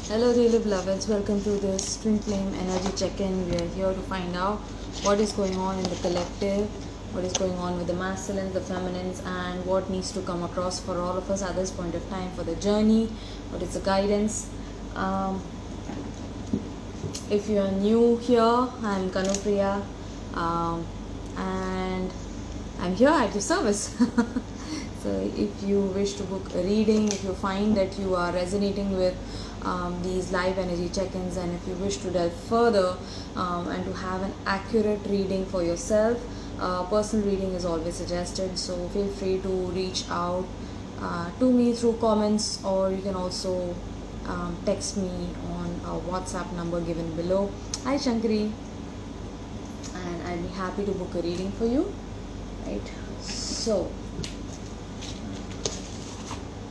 Hello dearly beloveds, welcome to this Twinflame energy check-in. We are here to find out what is going on in the collective, what is going on with the masculines, the feminines, and what needs to come across for all of us at this point of time for the journey, what is the guidance. If you are new here, I'm Kanupriya, and I'm here at your service. So if you wish to book a reading, if you find that you are resonating with these live energy check-ins, and if you wish to delve further and to have an accurate reading for yourself, personal reading is always suggested. So feel free to reach out to me through comments, or you can also text me on a WhatsApp number given below. Hi Shankari, and I'll be happy to book a reading for you. Right, so,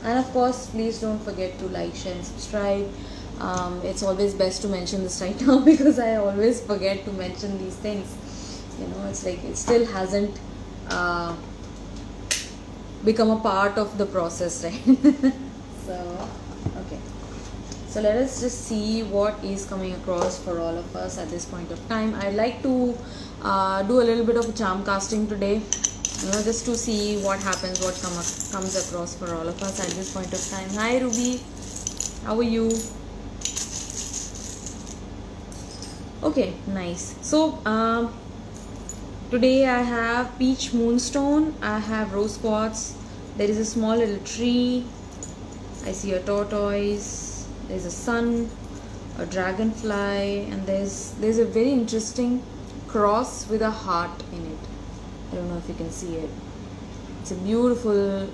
and of course please don't forget to like, share and subscribe. It's always best to mention this right now because I always forget to mention these things. It's like it still hasn't become a part of the process, right? So okay, so let us just see what is coming across for all of us at this point of time. I'd like to do a little bit of a charm casting today, just to see what happens, what comes across for all of us at this point of time. Hi Ruby, how are you? Okay, nice. So today I have peach moonstone, I have rose quartz, there is a small little tree, I see a tortoise, there's a sun, a dragonfly, and there's a very interesting cross with a heart in it. I don't know if you can see it. It's a beautiful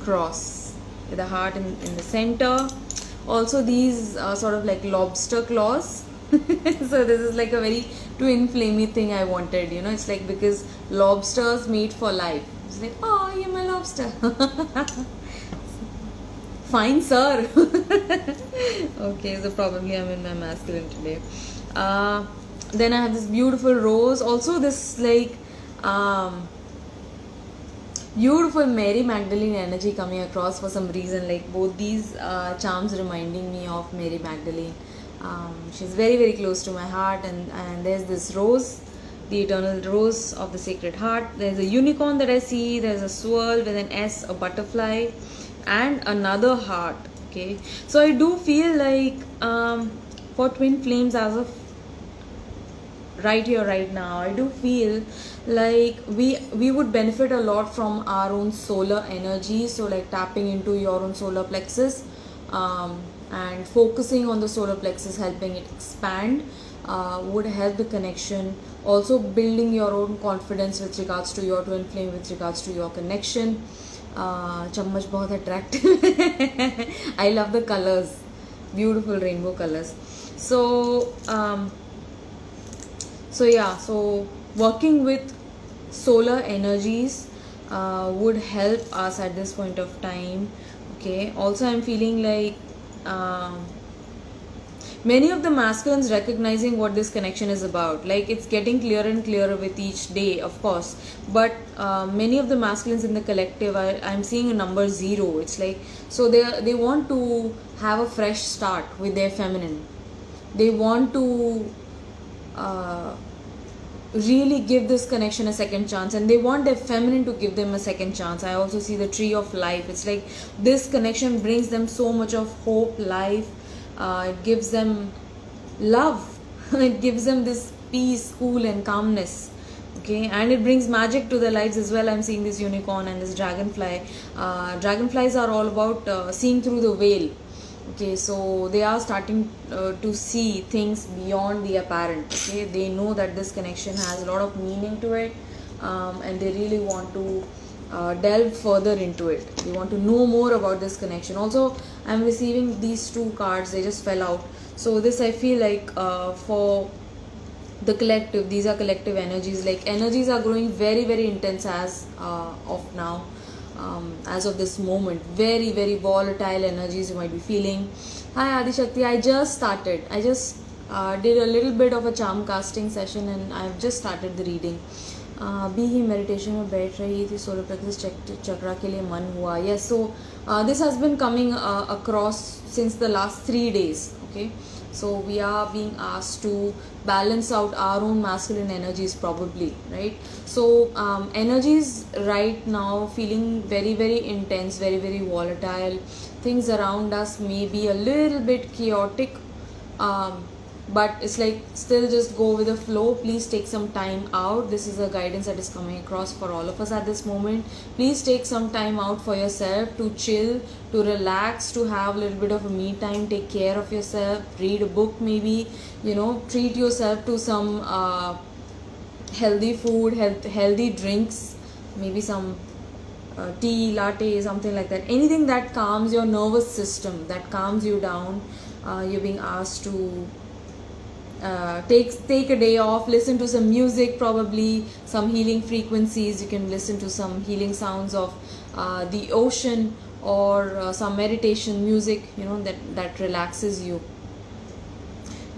cross with a heart in the center. Also these are sort of like lobster claws. So this is like a very twin flamey thing I wanted. It's like because lobsters mate for life. It's like, oh, you're my lobster. Fine, sir. Okay, so probably I'm in my masculine today. Then I have this beautiful rose. Also this like beautiful Mary Magdalene energy coming across for some reason. Like both these charms reminding me of Mary Magdalene. She's very, very close to my heart. And there's this rose, the eternal rose of the Sacred Heart. There's a unicorn that I see. There's a swirl with an S, a butterfly, and another heart. Okay, so I do feel like for twin flames, as of right here, right now, I do feel like we would benefit a lot from our own solar energy. So like tapping into your own solar plexus and focusing on the solar plexus, helping it expand, would help the connection. Also building your own confidence with regards to your twin flame, with regards to your connection. Chammach bahut attractive. I love the colors, beautiful rainbow colors. So so working with solar energies would help us at this point of time. Okay, also I'm feeling like many of the masculines recognizing what this connection is about. Like it's getting clearer and clearer with each day, of course, but many of the masculines in the collective, I'm seeing a number 0. It's like, so they want to have a fresh start with their feminine. They want to really give this connection a second chance, and they want their feminine to give them a second chance. I also see the tree of life. It's like this connection brings them so much of hope, life. It gives them love. It gives them this peace, cool and calmness. Okay, and it brings magic to their lives as well. I'm seeing this unicorn and this dragonfly. Dragonflies are all about seeing through the veil. Okay, so they are starting to see things beyond the apparent. Okay, they know that this connection has a lot of meaning to it, and they really want to delve further into it. They want to know more about this connection. Also, I'm receiving these 2 cards. They just fell out. So this, I feel like for the collective, these are collective energies. Like energies are growing very, very intense as of now. As of this moment, very, very volatile energies you might be feeling. Hi Adi Shakti, I just started. I just did a little bit of a charm casting session, and I've just started the reading. अभी ही meditation में बैठ रही थी, solar plexus चक्रा के लिए मन हुआ. Yes, so this has been coming across since the last 3 days. Okay, so we are being asked to balance out our own masculine energies, probably, right? So energies right now feeling very very intense, very very volatile. Things around us may be a little bit chaotic, but it's like still just go with the flow. Please take some time out. This is a guidance that is coming across for all of us at this moment. Please take some time out for yourself to chill, to relax, to have a little bit of a me time. Take care of yourself, read a book, maybe, treat yourself to some healthy food, healthy drinks, maybe some tea, latte, something like that. Anything that calms your nervous system, that calms you down. You're being asked to take a day off, listen to some music, probably some healing frequencies. You can listen to some healing sounds of the ocean, or some meditation music, that relaxes you.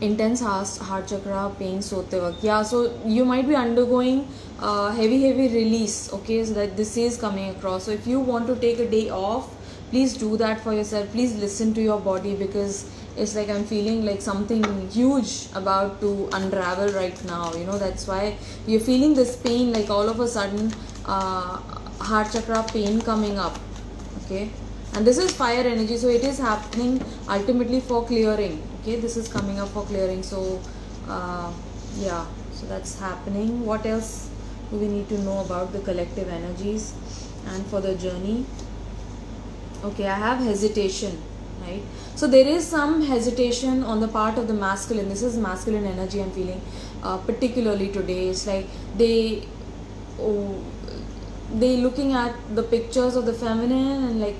Intense heart chakra pain sote waqt. Yeah, so you might be undergoing heavy release. Okay, so that this is coming across. So if you want to take a day off, please do that for yourself. Please listen to your body, because it's like I'm feeling like something huge about to unravel right now. That's why you're feeling this pain, like all of a sudden heart chakra pain coming up. Okay, and this is fire energy, so it is happening ultimately for clearing. Okay, this is coming up for clearing. So yeah, so that's happening. What else do we need to know about the collective energies and for the journey? Okay, I have hesitation, right? So there is some hesitation on the part of the masculine. This is masculine energy I'm feeling particularly today. It's like they looking at the pictures of the feminine and like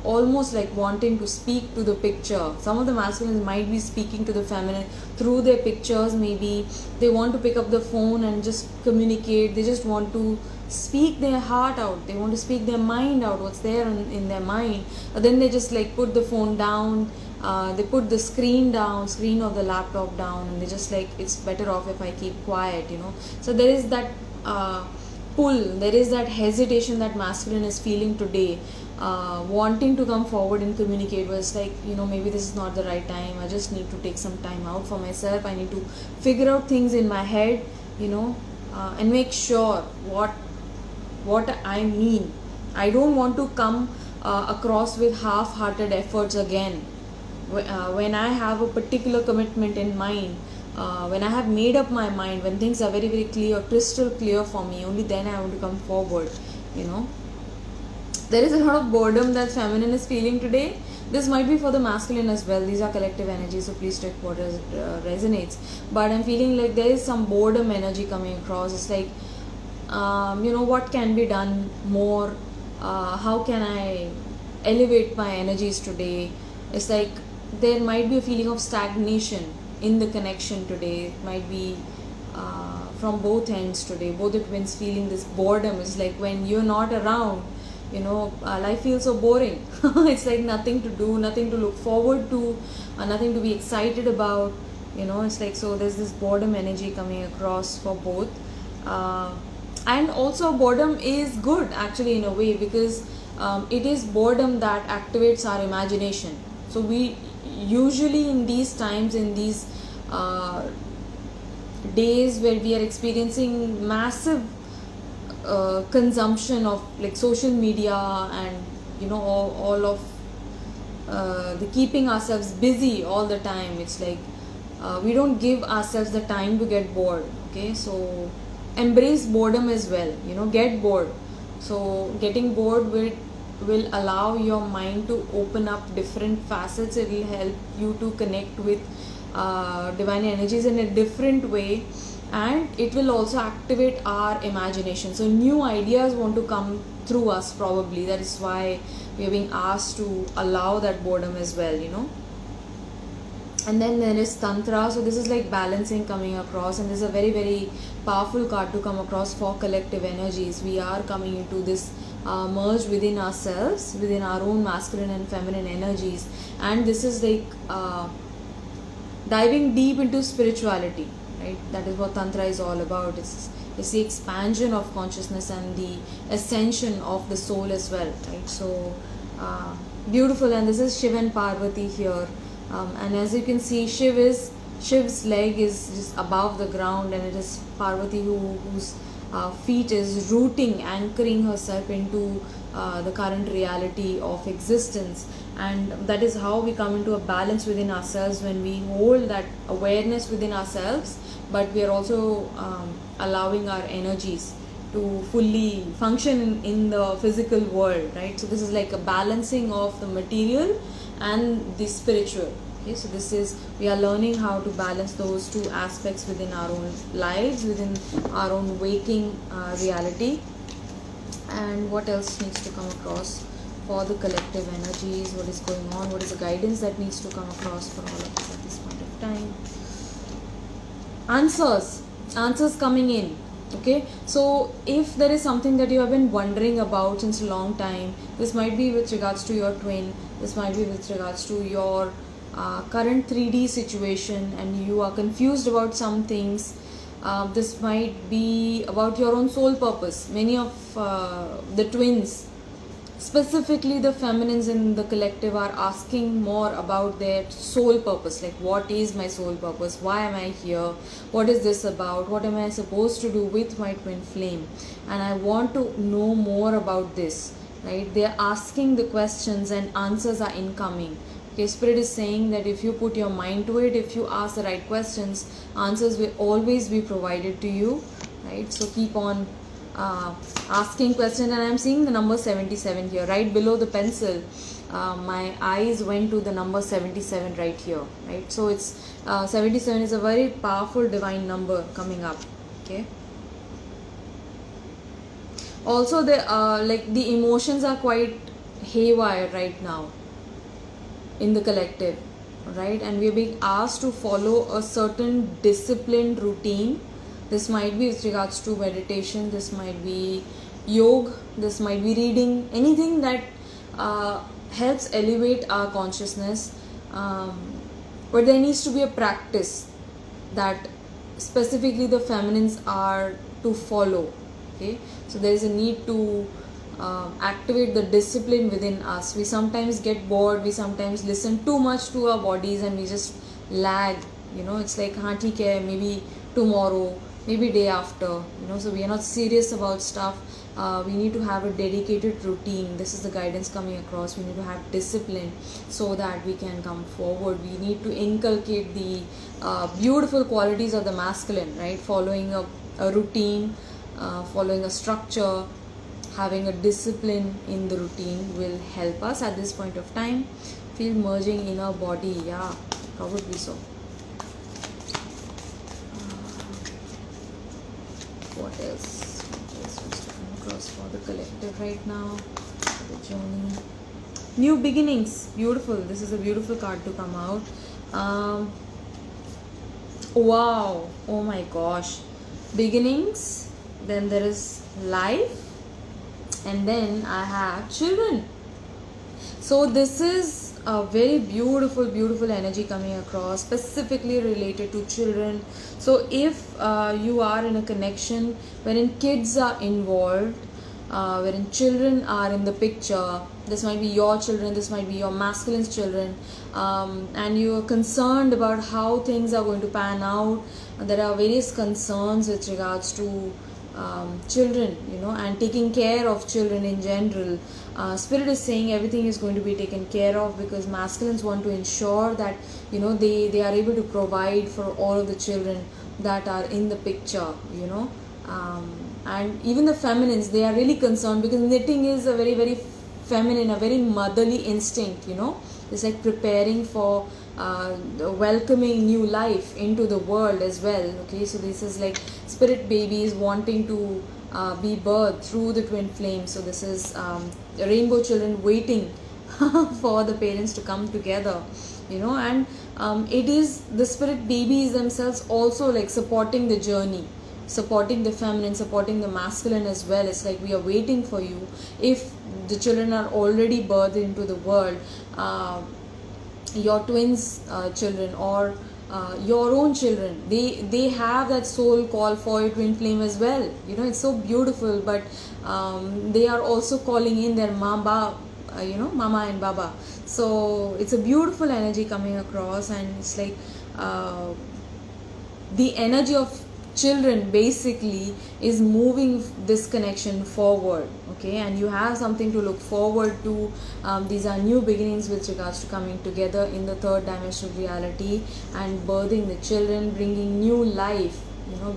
almost like wanting to speak to the picture. Some of the masculines might be speaking to the feminine through their pictures. Maybe they want to pick up the phone and just communicate. They just want to speak their heart out. They want to speak their mind out, what's there in their mind. But then they just like put the phone down. They put the screen of the laptop down, and they just like, it's better off if I keep quiet. So there is that pull, there is that hesitation that masculine is feeling today, wanting to come forward and communicate. Was like, maybe this is not the right time. I just need to take some time out for myself. I need to figure out things in my head, and make sure what I mean. I don't want to come across with half-hearted efforts again. When I have a particular commitment in mind, when I have made up my mind, when things are very very clear, crystal clear for me, only then I want to come forward. There is a lot of boredom that feminine is feeling today. This might be for the masculine as well. These are collective energies, so please check what resonates. But I'm feeling like there is some boredom energy coming across. It's like, what can be done more? How can I elevate my energies today? It's like there might be a feeling of stagnation in the connection today. It might be from both ends today. Both the twins feeling this boredom. It's like when you're not around, life feels so boring. It's like nothing to do, nothing to look forward to, nothing to be excited about. It's like, so there's this boredom energy coming across for both. And also boredom is good actually in a way, because it is boredom that activates our imagination. So we usually in these times, in these days where we are experiencing massive consumption of like social media and all of the keeping ourselves busy all the time, it's like we don't give ourselves the time to get bored. Okay, so embrace boredom as well. Get bored. So getting bored will allow your mind to open up different facets. It will help you to connect with divine energies in a different way, and it will also activate our imagination. So new ideas want to come through us probably. That is why we are being asked to allow that boredom as well. And then there is Tantra. So this is like balancing coming across, and this is a very very powerful card to come across for collective energies. We are coming into this merge within ourselves, within our own masculine and feminine energies, and this is like diving deep into spirituality, right? That is what Tantra is all about. It's it's the expansion of consciousness and the ascension of the soul as well, right? So beautiful. And this is Shiv and Parvati here, and as you can see, Shiv's leg is just above the ground, and it is Parvati whose feet is rooting, anchoring herself into the current reality of existence. And that is how we come into a balance within ourselves, when we hold that awareness within ourselves, but we are also allowing our energies to fully function in the physical world, right? So this is like a balancing of the material and the spiritual. Okay, so this is, we are learning how to balance those two aspects within our own lives, within our own waking reality. And what else needs to come across for the collective energies? What is going on? What is the guidance that needs to come across for all of us at this point of time? Answers coming in. Okay, so if there is something that you have been wondering about since a long time, this might be with regards to your twin, this might be with regards to your current 3D situation, and you are confused about some things. This might be about your own soul purpose. Many of the twins, specifically the feminines in the collective, are asking more about their soul purpose, like what is my soul purpose, why am I here, what is this about, what am I supposed to do with my twin flame, and I want to know more about this, right? They are asking the questions and answers are incoming. Okay, Spirit is saying that if you put your mind to it, if you ask the right questions, answers will always be provided to you, right? So keep on asking questions. And I'm seeing the number 77 here, right below the pencil. My eyes went to the number 77 right here, right? So it's 77 is a very powerful divine number coming up. Okay. Also, the emotions are quite haywire right now in the collective, right? And we're being asked to follow a certain disciplined routine. This might be with regards to meditation, this might be yoga, this might be reading, anything that helps elevate our consciousness. But there needs to be a practice that specifically the feminines are to follow. Okay, so there is a need to activate the discipline within us. We sometimes get bored, we sometimes listen too much to our bodies, and we just lag. It's like, haan, theek hai, maybe tomorrow, maybe day after. So we are not serious about stuff. We need to have a dedicated routine. This is the guidance coming across. We need to have discipline so that we can come forward. We need to inculcate the beautiful qualities of the masculine, right? Following a routine, following a structure, having a discipline in the routine will help us at this point of time. Feel merging in our body. Yeah, probably so. What else? What else needs to come across for the collective right now? For the journey. New beginnings. Beautiful. This is a beautiful card to come out. Wow. Oh my gosh. Beginnings. Then there is life. And then I have children. So this is a very beautiful energy coming across, specifically related to children. So if you are in a connection wherein kids are involved, wherein children are in the picture, this might be your children, this might be your masculine's children, and you are concerned about how things are going to pan out. There are various concerns with regards to children, and taking care of children in general. Spirit is saying everything is going to be taken care of, because masculines want to ensure that they are able to provide for all of the children that are in the picture. And even the feminines, they are really concerned, because knitting is a very, very feminine, a very motherly instinct. It's like preparing for welcoming new life into the world as well. Okay, so this is like spirit babies wanting to be birthed through the twin flame. So this is rainbow children waiting for the parents to come together, and it is the spirit babies themselves also like supporting the journey, supporting the feminine, supporting the masculine as well. It's like, we are waiting for you. If the children are already birthed into the world, your twins children, or your own children, they have that soul call for your twin flame as well. It's so beautiful. But they are also calling in their mama and baba. So it's a beautiful energy coming across, and it's like the energy of children basically is moving this connection forward. Okay, and you have something to look forward to. These are new beginnings with regards to coming together in the third dimensional reality and birthing the children, bringing new life,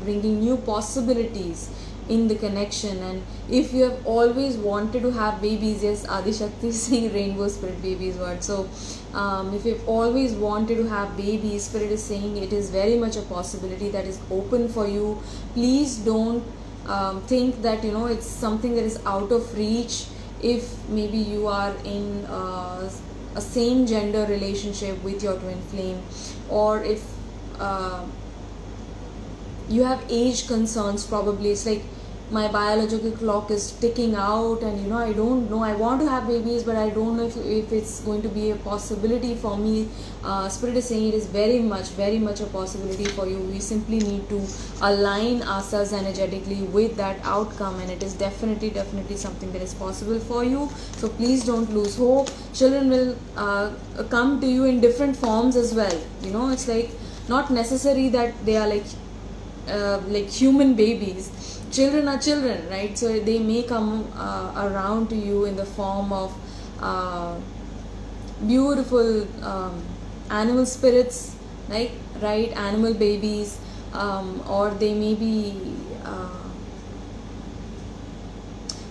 bringing new possibilities in the connection. And if you have always wanted to have babies, yes, Adi Shakti is saying rainbow spirit babies word. So if you've always wanted to have babies, spirit is saying it is very much a possibility that is open for you. Please don't think that it's something that is out of reach. If maybe you are in a same gender relationship with your twin flame, or if you have age concerns, probably it's like my biological clock is ticking out, and I don't know, I want to have babies, but I don't know if it's going to be a possibility for me. Spirit is saying it is very much a possibility for you. We simply need to align ourselves energetically with that outcome, and it is definitely something that is possible for you. So please don't lose hope. Children will come to you in different forms as well. It's like not necessary that they are like human babies. Children are children, right? So they may come around to you in the form of beautiful animal spirits, right? Animal babies, or they may be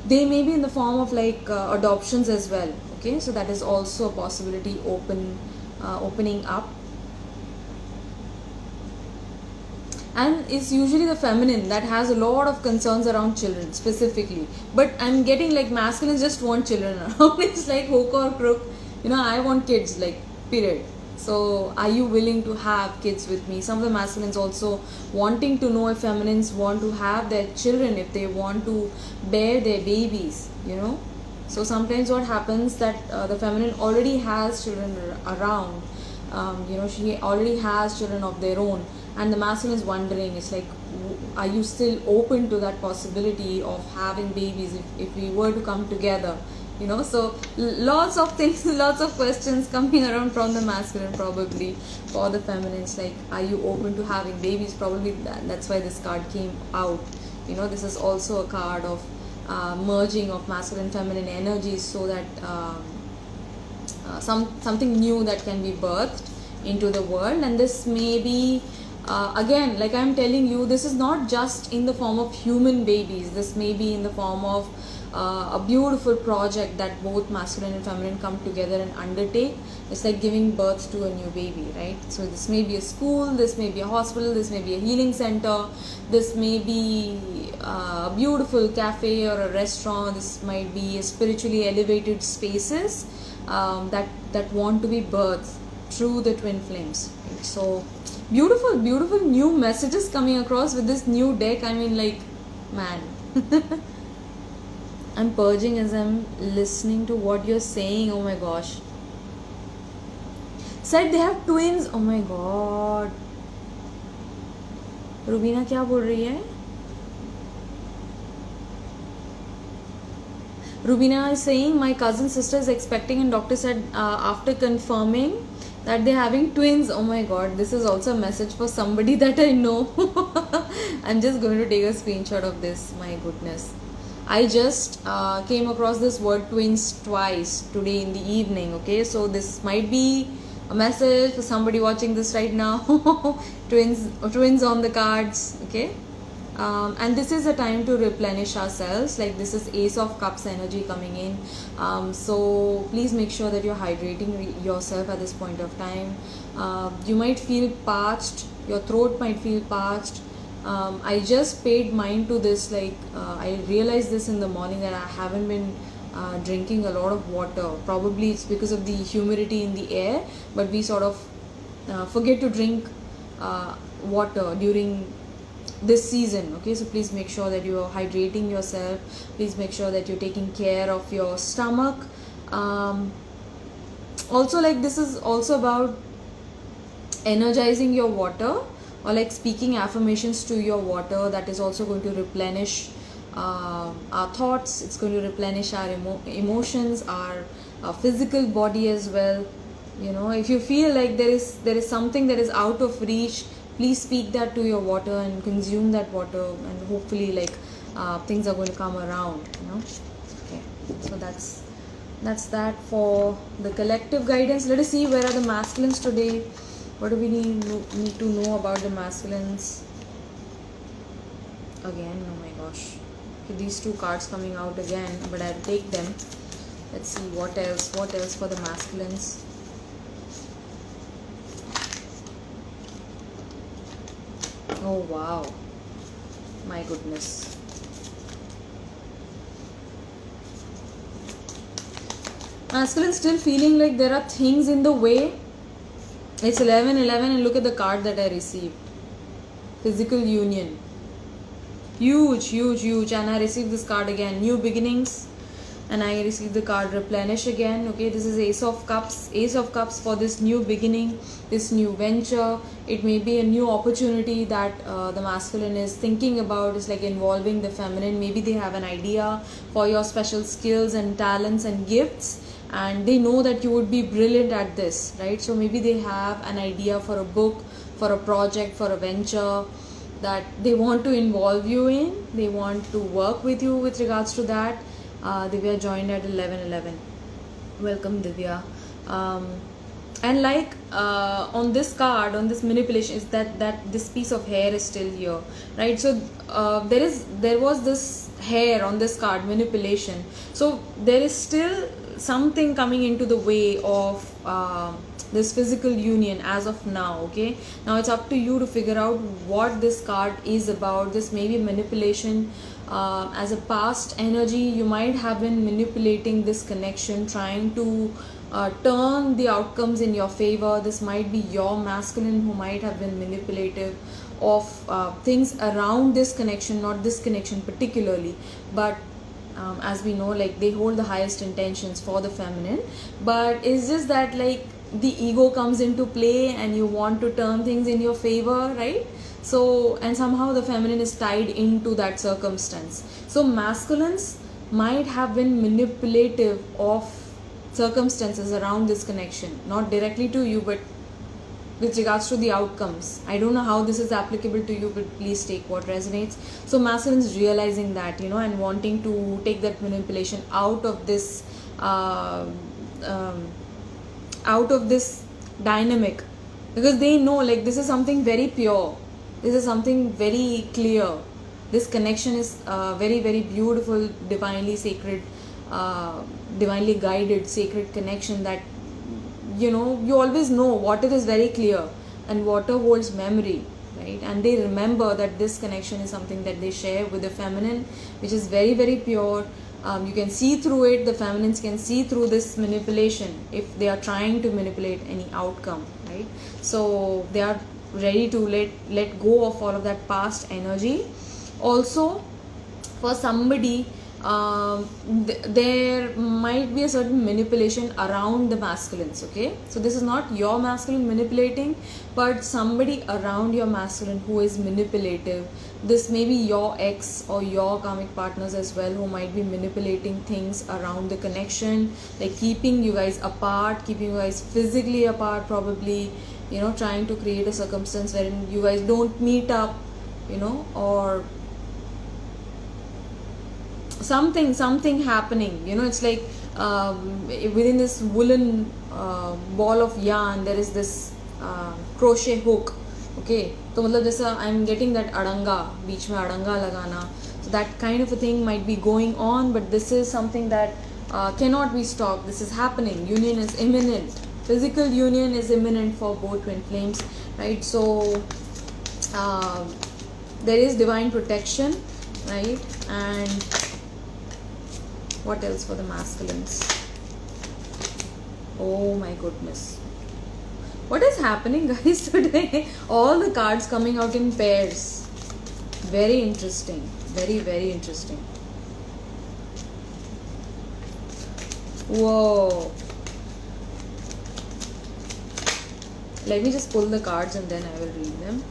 in the form of like adoptions as well. Okay, so that is also a possibility opening up. And it's usually the feminine that has a lot of concerns around children specifically. But I'm getting like masculines just want children around. It's like hook or crook. I want kids, like, period. So are you willing to have kids with me? Some of the masculines also wanting to know if feminines want to have their children, if they want to bear their babies. So sometimes what happens that the feminine already has children around. She already has children of their own, and the masculine is wondering, it's like, are you still open to that possibility of having babies if we were to come together? So lots of things, lots of questions coming around from the masculine, probably for the feminines, like, are you open to having babies? Probably that's why this card came out. This is also a card of merging of masculine feminine energies, so that something new that can be birthed into the world. And this may be again, like I'm telling you, this is not just in the form of human babies. This may be in the form of a beautiful project that both masculine and feminine come together and undertake. It's like giving birth to a new baby, right? So this may be a school, this may be a hospital, this may be a healing center, this may be a beautiful cafe or a restaurant, this might be a spiritually elevated spaces that want to be birthed through the twin flames. Right? So beautiful new messages coming across with this new deck. I mean, like, man. I'm purging as I'm listening to what you're saying. Oh my gosh. Said they have twins. Oh my god. Rubina क्या बोल रही है? Rubina is saying my cousin sister is expecting, and doctor said after confirming that they're having twins. Oh my god, this is also a message for somebody that I know. I'm just going to take a screenshot of this. My goodness. I just came across this word twins twice today in the evening. Okay, so this might be a message for somebody watching this right now. twins on the cards. Okay, and this is a time to replenish ourselves. Like, this is Ace of Cups energy coming in. So please make sure that you're hydrating yourself at this point of time. You might feel parched. Your throat might feel parched. I just paid mind to this, like I realized this in the morning that I haven't been drinking a lot of water. Probably it's because of the humidity in the air, but we sort of forget to drink water during this season. Okay, so please make sure that you are hydrating yourself. Please make sure that you're taking care of your stomach. Also, like, this is also about energizing your water, or like speaking affirmations to your water, that is also going to replenish our thoughts. It's going to replenish our emotions, our physical body as well. You know, if you feel like there is something that is out of reach, please speak that to your water and consume that water, and hopefully like things are going to come around, you know. Okay, so that's that for the collective guidance. Let us see, where are the masculines today? What do we need to know about the masculines? Again, oh my gosh, okay, these two cards coming out again, but I'll take them. Let's see what else for the masculines. Oh wow, my goodness. Masculine still feeling like there are things in the way. It's 11-11, and look at the card that I received. Physical union. Huge, huge, huge. And I received this card again. New beginnings. And I received the card replenish again. Okay, this is Ace of Cups. Ace of Cups for this new beginning, this new venture. It may be a new opportunity that the masculine is thinking about. It's like involving the feminine. Maybe they have an idea for your special skills and talents and gifts, and they know that you would be brilliant at this, right? So maybe they have an idea for a book, for a project, for a venture that they want to involve you in. They want to work with you with regards to that. Divya joined at 11:11. Welcome, Divya. And like on this card, on this manipulation, is that this piece of hair is still here, right? So there was this hair on this card, manipulation. So there is still something coming into the way of this physical union as of now. Okay, now it's up to you to figure out what this card is about. This may be manipulation as a past energy. You might have been manipulating this connection, trying to turn the outcomes in your favor. This might be your masculine who might have been manipulative of things around this connection, not this connection particularly, but as we know, like they hold the highest intentions for the feminine. But it's just that like the ego comes into play and you want to turn things in your favor, right? So, and somehow the feminine is tied into that circumstance. So masculines might have been manipulative of circumstances around this connection, not directly to you, but with regards to the outcomes. I don't know how this is applicable to you, but please take what resonates. So masculine is realizing that, you know, and wanting to take that manipulation out of this dynamic, because they know like this is something very pure, this is something very clear. This connection is very, very beautiful, divinely sacred, divinely guided, sacred connection that, you know, you always know water is very clear and water holds memory, right? And they remember that this connection is something that they share with the feminine, which is very, very pure. You can see through it. The feminines can see through this manipulation if they are trying to manipulate any outcome, right? So they are ready to let go of all of that past energy. Also, for somebody, there might be a certain manipulation around the masculines. Okay, so this is not your masculine manipulating, but somebody around your masculine who is manipulative. This may be your ex or your karmic partners as well, who might be manipulating things around the connection, like keeping you guys apart, keeping you guys physically apart, probably, you know, trying to create a circumstance wherein you guys don't meet up, you know, or something happening, you know. It's like within this woolen ball of yarn there is this crochet hook. Okay, तो मतलब जैसा I'm getting that अड़ंगा, बीच में अड़ंगा लगाना, so that kind of a thing might be going on, but this is something that cannot be stopped. This is happening. Union is imminent. Physical union is imminent for both twin flames, right? So there is divine protection, right? And what else for the masculines? Oh my goodness, what is happening, guys, today? All the cards coming out in pairs. Very interesting. Very, very interesting. Whoa. Let me just pull the cards and then I will read them.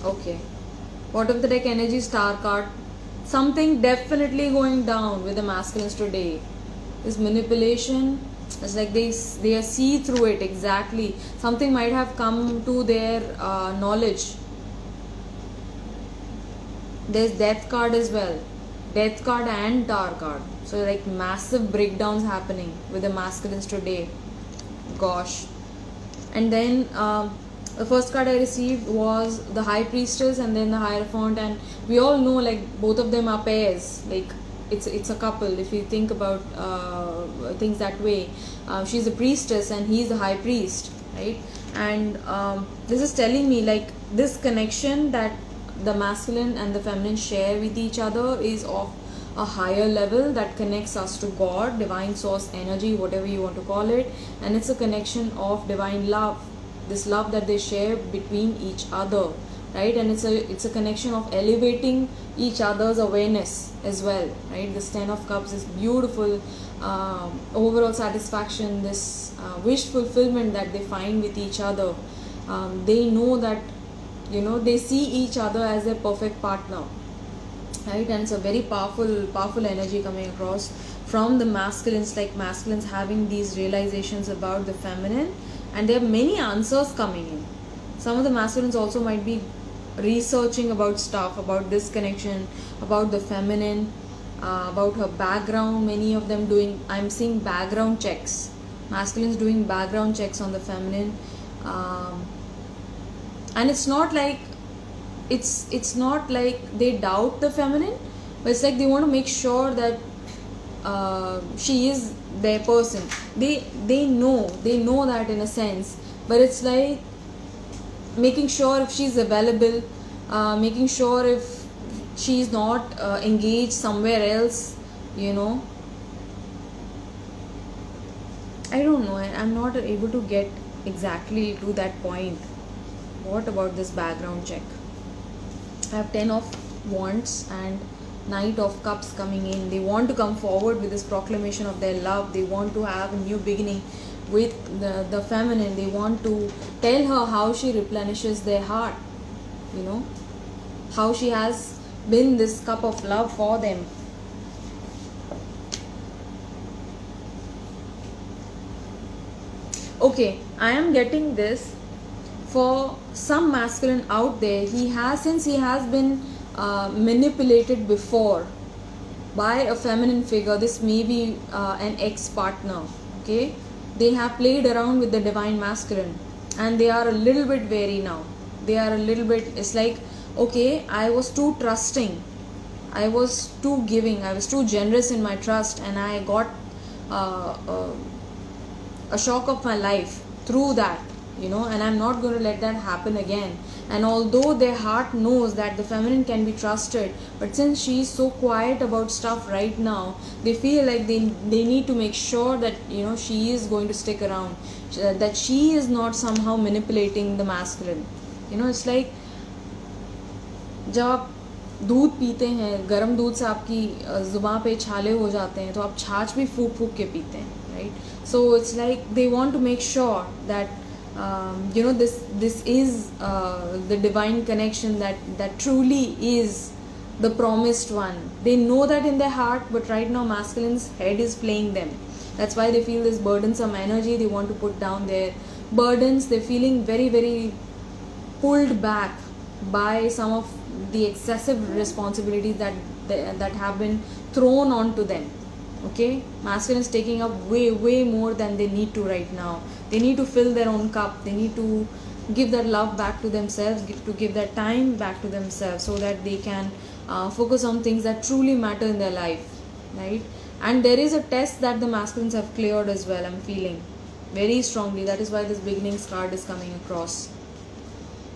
Okay. Bottom of the deck energy, star card. Something definitely going down with the masculines today. This manipulation, it's like they see through it exactly. Something might have come to their knowledge. There's death card as well. Death card and tower card. So like massive breakdowns happening with the masculines today. Gosh. And then the first card I received was the High Priestess and then the Hierophant, and we all know like both of them are pairs. Like it's a couple if you think about things that way. She's a priestess and he's a high priest, right? And this is telling me like this connection that the masculine and the feminine share with each other is of a higher level that connects us to God, divine source energy, whatever you want to call it, and it's a connection of divine love, this love that they share between each other, right? And it's a connection of elevating each other's awareness as well, right? This 10 of Cups is beautiful, overall satisfaction, this wish fulfillment that they find with each other. They know that, you know, they see each other as their perfect partner, right? And it's a very powerful energy coming across from the masculines, like masculines having these realizations about the feminine, and there are many answers coming in. Some of the masculines also might be researching about stuff, about this connection, about the feminine, about her background. Many of them doing, I'm seeing background checks, masculines doing background checks on the feminine, and it's not like they doubt the feminine, but it's like they want to make sure that she is their person. They know that in a sense, but it's like making sure if she's available, making sure if she's not engaged somewhere else, you know. I don't know, I'm not able to get exactly to that point. What about this background check? I have 10 of Wands and Knight of Cups coming in. They want to come forward with this proclamation of their love. They want to have a new beginning with the feminine. They want to tell her how she replenishes their heart, you know, how she has been this cup of love for them. Okay, I am getting this for some masculine out there. Since he has been manipulated before by a feminine figure. This may be an ex-partner, okay? They have played around with the divine masculine and they are a little bit wary now. They are a little bit, it's like, okay, I was too trusting, I was too giving, I was too generous in my trust, and I got a shock of my life through that, you know, and I'm not going to let that happen again. And although their heart knows that the feminine can be trusted, but since she is so quiet about stuff right now, they feel like they need to make sure that, you know, she is going to stick around, that she is not somehow manipulating the masculine. You know, it's like जब आप दूध पीते हैं, गर्म दूध से आपकी ज़ुबान पे छाले हो जाते हैं, तो आप छाछ भी फूक फूक के पीते हैं, right? So it's like they want to make sure that you know, this is the divine connection that truly is the promised one. They know that in their heart, but right now masculine's head is playing them. That's why they feel this burdensome energy. They want to put down their burdens. They're feeling very, very pulled back by some of the excessive responsibilities that have been thrown onto them. Okay, masculine is taking up way more than they need to right now. They need to fill their own cup. They need to give that love back to themselves, give that time back to themselves, so that they can focus on things that truly matter in their life, right? And there is a test that the masculines have cleared as well. I'm feeling very strongly. That is why this beginnings card is coming across.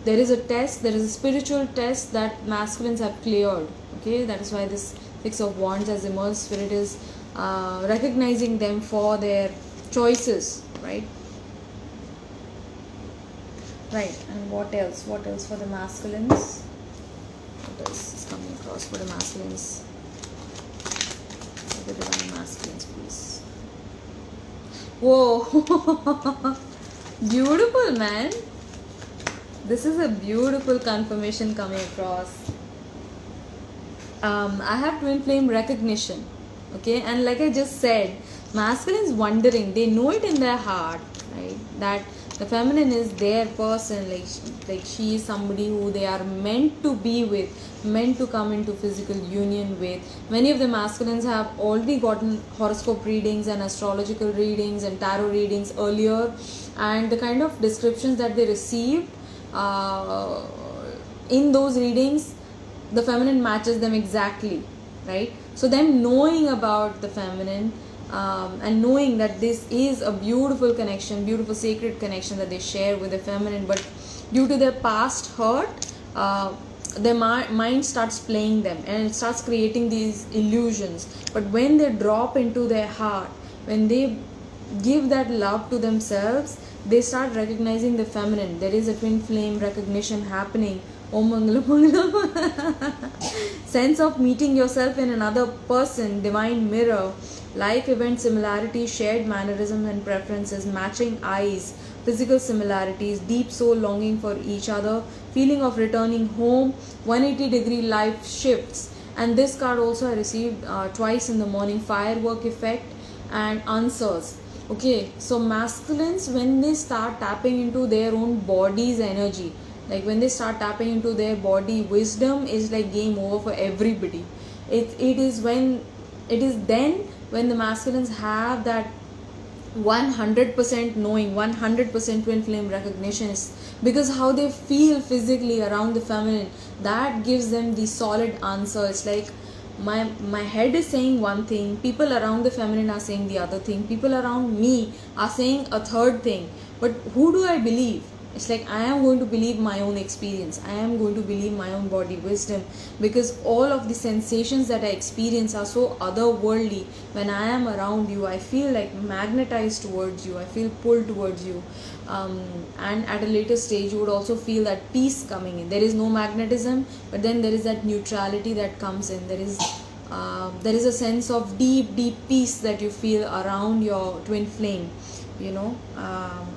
There is a test, there is a spiritual test that masculines have cleared. Okay, that is why this Six of Wands has emerged. Spirit is recognizing them for their choices, right? Right, and what else? What else for the masculines? What else is coming across? across for the masculines. For the divine masculines, please. Whoa. Beautiful, man. This is a beautiful confirmation coming across. I have twin flame recognition. Okay, and like I just said, masculine is wondering, they know it in their heart, right, that the feminine is their person, like she is somebody who they are meant to be with, meant to come into physical union with. Many of the masculines have already gotten horoscope readings and astrological readings and tarot readings earlier, and the kind of descriptions that they received in those readings, the feminine matches them exactly, right? So them knowing about the feminine and knowing that this is a beautiful connection, beautiful sacred connection that they share with the feminine, but due to their past hurt, their mind starts playing them and it starts creating these illusions. But when they drop into their heart, when they give that love to themselves, they start recognizing the feminine. There is a twin flame recognition happening. Om Mangalam Mangalam. Sense of meeting yourself in another person, divine mirror, life event similarities, shared mannerisms and preferences, matching eyes, physical similarities, deep soul longing for each other, feeling of returning home, 180-degree life shifts. And this card also I received twice in the morning, firework effect and answers. Okay, so masculines, when they start tapping into their own body's energy, like when they start tapping into their body, wisdom is like game over for everybody. It is then when the masculines have that 100% knowing, 100% twin flame recognition, is because how they feel physically around the feminine, that gives them the solid answer. It's like my head is saying one thing, people around the feminine are saying the other thing, people around me are saying a third thing, but who do I believe? It's like I am going to believe my own experience, I am going to believe my own body wisdom, because all of the sensations that I experience are so otherworldly. When I am around you, I feel like magnetized towards you, I feel pulled towards you, and at a later stage you would also feel that peace coming in. There is no magnetism, but then there is that neutrality that comes in. There is a sense of deep peace that you feel around your twin flame,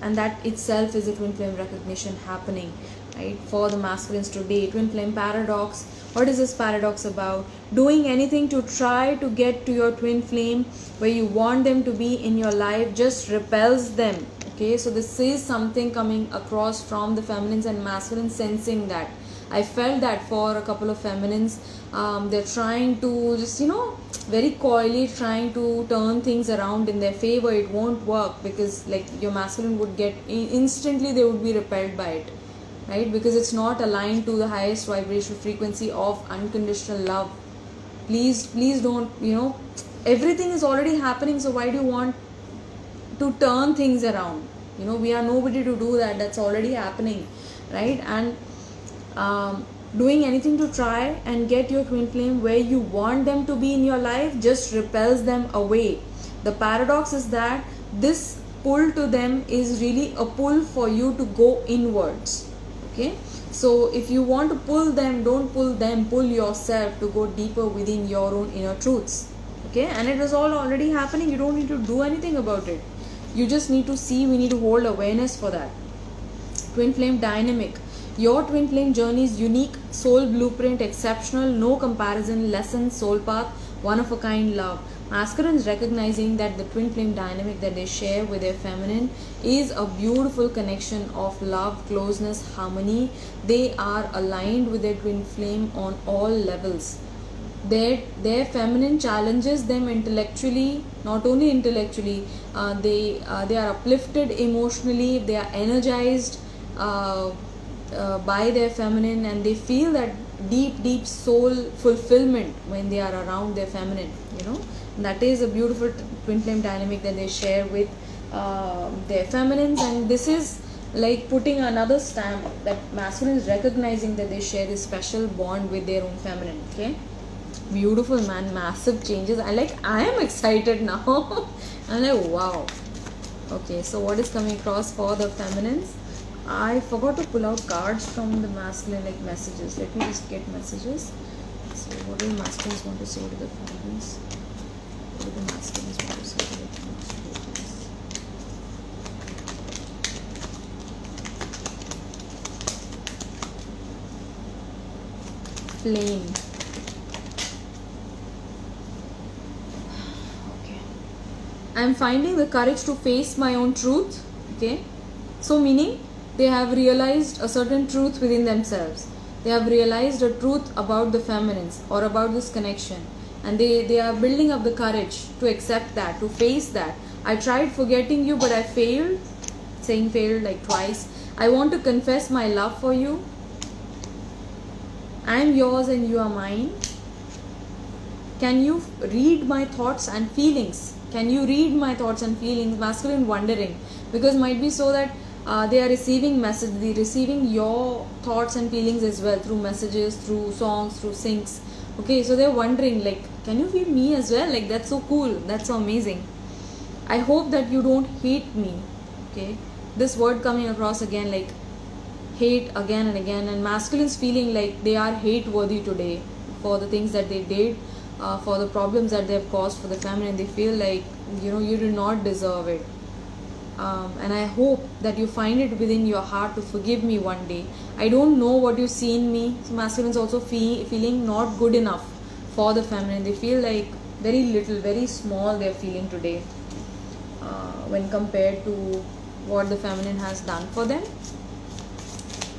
and that itself is a twin flame recognition happening, right, for the masculines today. Twin flame paradox. What is this paradox about? Doing anything to try to get to your twin flame where you want them to be in your life just repels them. Okay, so this is something coming across from the feminines and masculines, sensing that. I felt that for a couple of feminines, they're trying to just, very coyly trying to turn things around in their favor. It won't work, because like your masculine would get instantly, they would be repelled by it, right? Because it's not aligned to the highest vibrational frequency of unconditional love. Please don't, everything is already happening, so why do you want to turn things around? We are nobody to do that. That's already happening, right? And doing anything to try and get your twin flame where you want them to be in your life just repels them away. The paradox is that this pull to them is really a pull for you to go inwards. Okay, so if you want to pull them, don't pull them, pull yourself to go deeper within your own inner truths. Okay, and it is all already happening. You don't need to do anything about it. You just need to see. We need to hold awareness for that. Twin flame dynamic. Your twin flame journey is unique, soul blueprint, exceptional, no comparison, lesson, soul path, one of a kind love. Masculines recognizing that the twin flame dynamic that they share with their feminine is a beautiful connection of love, closeness, harmony. They are aligned with their twin flame on all levels. Their feminine challenges them intellectually, not only intellectually, they are uplifted emotionally, they are energized by their feminine, and they feel that deep soul fulfillment when they are around their feminine. That is a beautiful twin flame dynamic that they share with their feminines, and this is like putting another stamp that masculine is recognizing that they share this special bond with their own feminine. Okay, beautiful, man. Massive changes. I am excited now. I'm like, wow. Okay, so what is coming across for the feminines? I forgot to pull out cards from the masculine, like messages. Let me just get messages. So what do the masculines want to say to the feminines? What do the masculines want to say to the feminines? Flame. Okay. I'm finding the courage to face my own truth. Okay. So meaning they have realized a certain truth within themselves. They have realized a truth about the feminines or about this connection, and they are building up the courage to accept that, to face that. I tried forgetting you, but I failed. Saying failed like twice. I want to confess my love for you. I am yours and you are mine. Can you read my thoughts and feelings? Can you read my thoughts and feelings? Masculine wondering, because might be so that they are receiving message, they are receiving your thoughts and feelings as well through messages, through songs, through syncs. Okay, so they're wondering like, can you feel me as well? Like, that's so cool, that's so amazing. I hope that you don't hate me. Okay, this word coming across again, like hate again and again, and masculines feeling like they are hate worthy today for the things that they did, for the problems that they have caused for the family, and they feel like, you do not deserve it. And I hope that you find it within your heart to forgive me one day. I don't know what you see in me. So masculines also feeling not good enough for the feminine. They feel like very little, very small they are feeling today, when compared to what the feminine has done for them.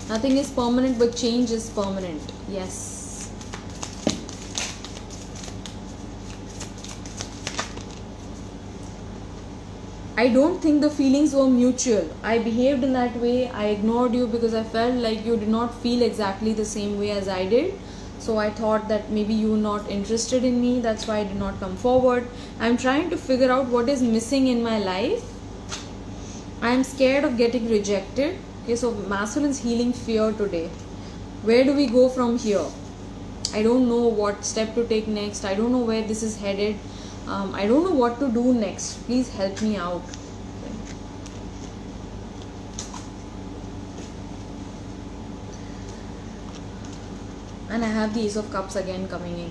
Nothing is permanent, but change is permanent. Yes. I don't think the feelings were mutual. I behaved in that way. I ignored you because I felt like you did not feel exactly the same way as I did. So I thought that maybe you were not interested in me. That's why I did not come forward. I'm trying to figure out what is missing in my life. I'm scared of getting rejected. Okay, so masculine's healing fear today. Where do we go from here? I don't know what step to take next. I don't know where this is headed. I don't know what to do next. Please help me out. And I have the Ace of Cups again coming in.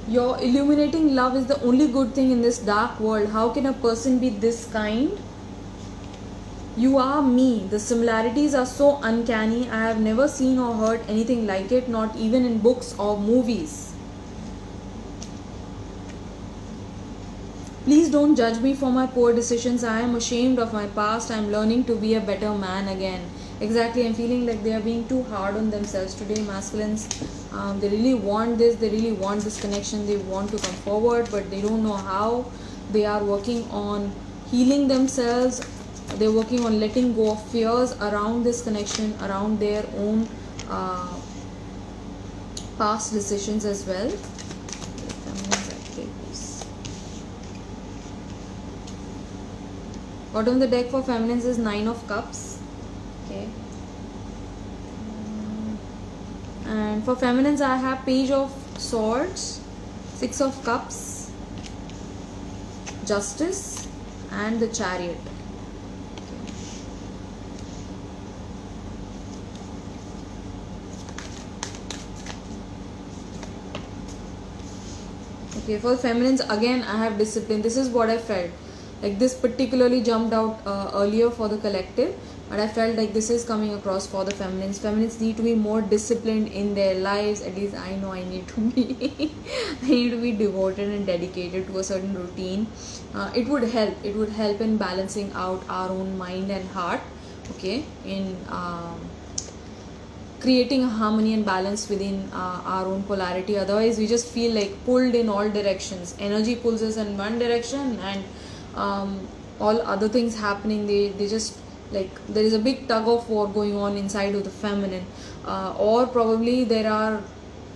Your illuminating love is the only good thing in this dark world. How can a person be this kind? You are me. The similarities are so uncanny. I have never seen or heard anything like it, not even in books or movies. Please don't judge me for my poor decisions. I am ashamed of my past. I am learning to be a better man again. Exactly, I'm feeling like they are being too hard on themselves today, masculines. They really want this, they really want this connection, they want to come forward, but they don't know how. They are working on healing themselves. They're working on letting go of fears around this connection, around their own past decisions as well. Bottom of the deck for feminines is 9 of Cups. Okay. And for feminines I have Page of Swords, 6 of Cups, Justice, and the Chariot. Okay, for feminines again I have Discipline. This is what I felt. Like this particularly jumped out earlier for the collective, but I felt like this is coming across for the feminines. Feminines need to be more disciplined in their lives. At least I know I need to be. I need to be devoted and dedicated to a certain routine. It would help. It would help in balancing out our own mind and heart. Okay, in creating a harmony and balance within our own polarity. Otherwise, we just feel like pulled in all directions. Energy pulls us in one direction, and all other things happening, they just like there is a big tug of war going on inside of the feminine, or probably there are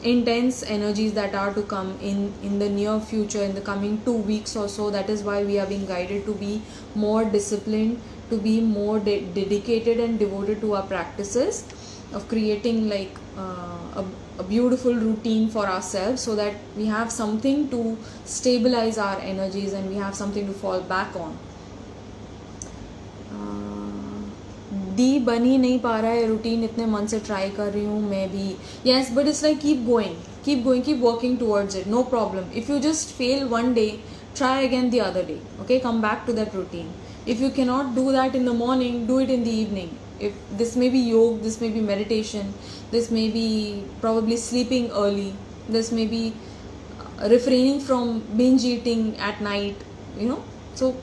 intense energies that are to come in the near future, in the coming 2 weeks or so. That is why we are being guided to be more disciplined, to be more dedicated and devoted to our practices of creating like a beautiful routine for ourselves, so that we have something to stabilize our energies and we have something to fall back on. दी बनी नहीं पा रहा है routine, इतने मन से try कर रही हूँ मैं भी, yes, but it's like keep going, keep working towards it, no problem. If you just fail one day, try again the other day, okay, come back to that routine. If you cannot do that in the morning, do it in the evening. If this may be yoga, this may be meditation, this may be probably sleeping early, this may be refraining from binge eating at night, you know. So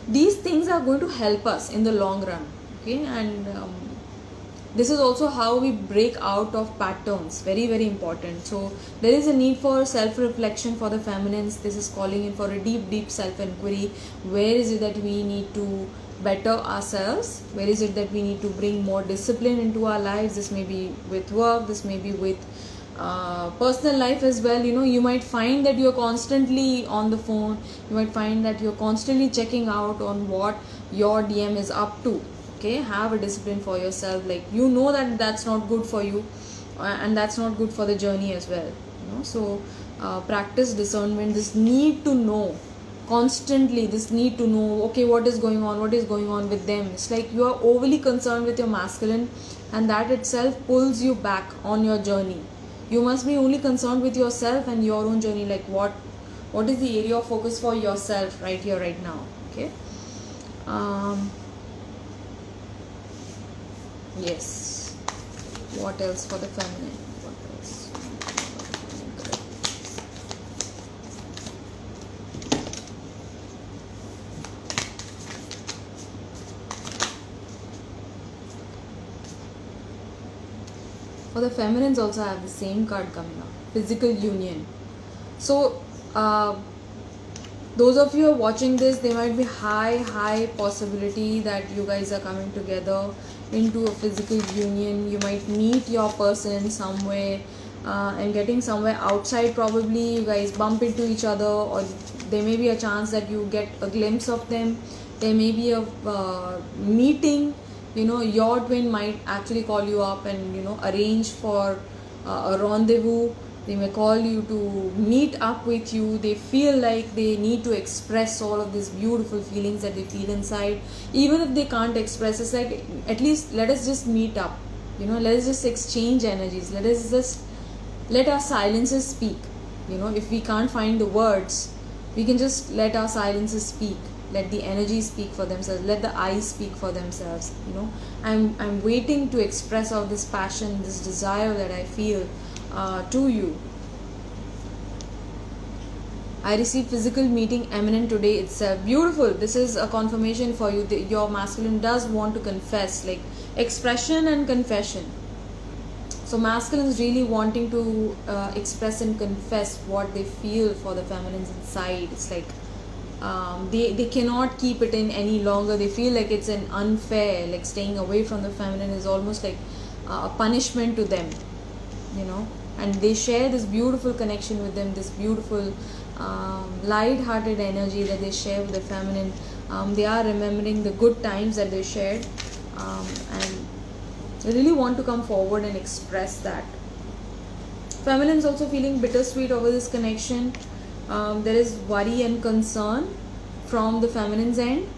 these things are going to help us in the long run, okay. And this is also how we break out of patterns, very very important. So there is a need for self reflection for the feminines. This is calling in for a deep self inquiry. Where is it that we need to better ourselves? Where is it that we need to bring more discipline into our lives? This may be with work, this may be with personal life as well. You know, you might find that you're constantly on the phone, you might find that you're constantly checking out on what your DM is up to. Okay, have a discipline for yourself, like you know that that's not good for you, and that's not good for the journey as well, you know. So practice discernment, this need to know constantly, this need to know, okay, what is going on with them. It's like you are overly concerned with your masculine, and that itself pulls you back on your journey. You must be only concerned with yourself and your own journey, like what is the area of focus for yourself right here right now. Okay. Yes, what else for the feminine? What else? For the feminines also I have the same card coming up, physical union. So those of you who are watching this, there might be high possibility that you guys are coming together into a physical union. You might meet your person somewhere and getting somewhere outside, probably you guys bump into each other, or there may be a chance that you get a glimpse of them. There may be a meeting, you know, your twin might actually call you up and, you know, arrange for a rendezvous. They may call you to meet up with you. They feel like they need to express all of these beautiful feelings that they feel inside. Even if they can't express, it's like, at least let us just meet up. You know, let us just exchange energies. Let us just let our silences speak. You know, if we can't find the words, we can just let our silences speak. Let the energy speak for themselves. Let the eyes speak for themselves. You know, I'm waiting to express all this passion, this desire that I feel to you. I received physical meeting imminent today itself. Beautiful. This is a confirmation for you that your masculine does want to confess, like expression and confession. So masculine is really wanting to express and confess what they feel for the feminines inside. It's like they cannot keep it in any longer. They feel like it's an unfair, like staying away from the feminine is almost like a punishment to them, you know. And they share this beautiful connection with them, this beautiful light-hearted energy that they share with the feminine. They are remembering the good times that they shared, and they really want to come forward and express that. Feminine is also feeling bittersweet over this connection. There is worry and concern from the feminine's end.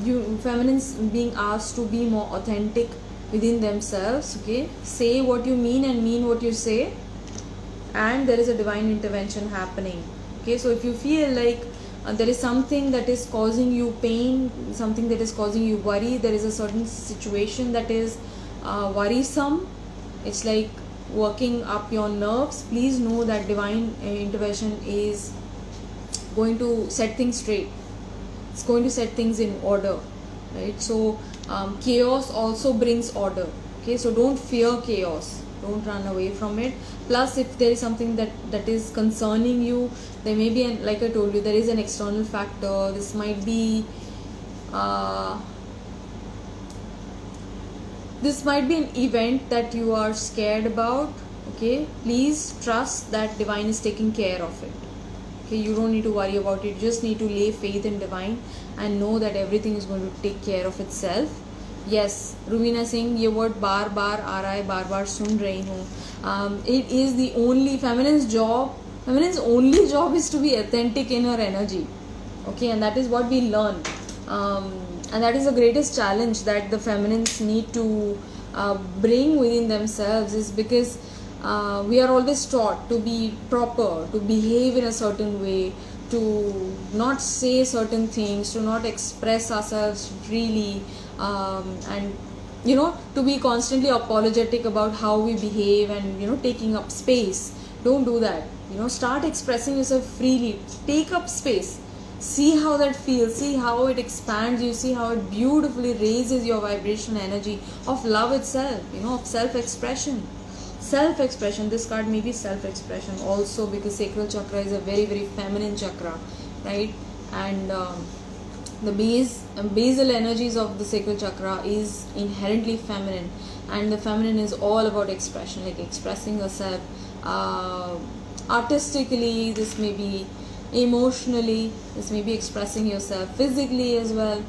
You feminines being asked to be more authentic within themselves. Okay, say what you mean and mean what you say, and there is a divine intervention happening. Okay, so if you feel like there is something that is causing you pain, something that is causing you worry, there is a certain situation that is worrisome, it's like working up your nerves, please know that divine intervention is going to set things straight. It's going to set things in order, right? So chaos also brings order. Okay, so don't fear chaos, don't run away from it. Plus, if there is something that is concerning you, there may be like I told you, there is an external factor. This might be an event that you are scared about. Okay, please trust that divine is taking care of it. Okay, you don't need to worry about it. You just need to lay faith in divine and know that everything is going to take care of itself. Yes, Ruvina Singh, ये word बार बार आ रहा है, बार बार सुन रही हूँ. It is the only feminine's only job is to be authentic in her energy. Okay, and that is what we learn And that is the greatest challenge that the feminines need to bring within themselves, is because we are always taught to be proper, to behave in a certain way, to not say certain things, to not express ourselves freely, and to be constantly apologetic about how we behave, and taking up space. Don't do that. Start expressing yourself freely. Take up space. See how that feels. See how it expands you. See how it beautifully raises your vibrational energy of love itself, of self-expression. Self-expression. This card may be self-expression also, because sacral chakra is a very, very feminine chakra, right? And the basal energies of the sacral chakra is inherently feminine, and the feminine is all about expression, like expressing yourself artistically. This may be emotionally, this may be expressing yourself physically as well.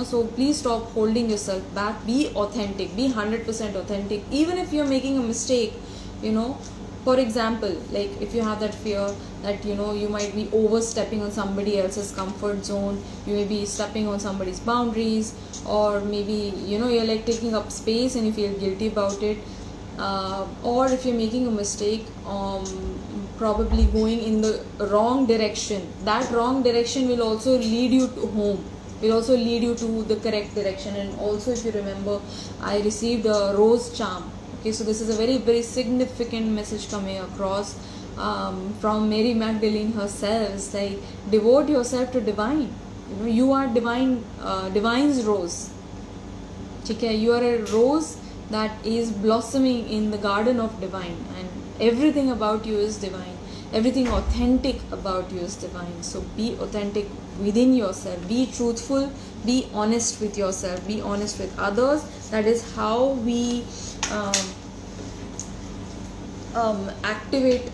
So please stop holding yourself back. Be authentic, be 100% authentic, even if you're making a mistake. For example, like if you have that fear that you might be overstepping on somebody else's comfort zone, you may be stepping on somebody's boundaries, or maybe you're like taking up space and you feel guilty about it, or if you're making a mistake, probably going in the wrong direction. That wrong direction will also lead you to home, will also lead you to the correct direction. And also, if you remember, I received a rose charm. Okay, so this is a very, very significant message coming across from Mary Magdalene herself. It's like, devote yourself to divine. You are divine, divine's rose. Okay, you are a rose that is blossoming in the garden of divine, and everything about you is divine. Everything authentic about you is divine. So be authentic within yourself. Be truthful. Be honest with yourself. Be honest with others. That is how we activate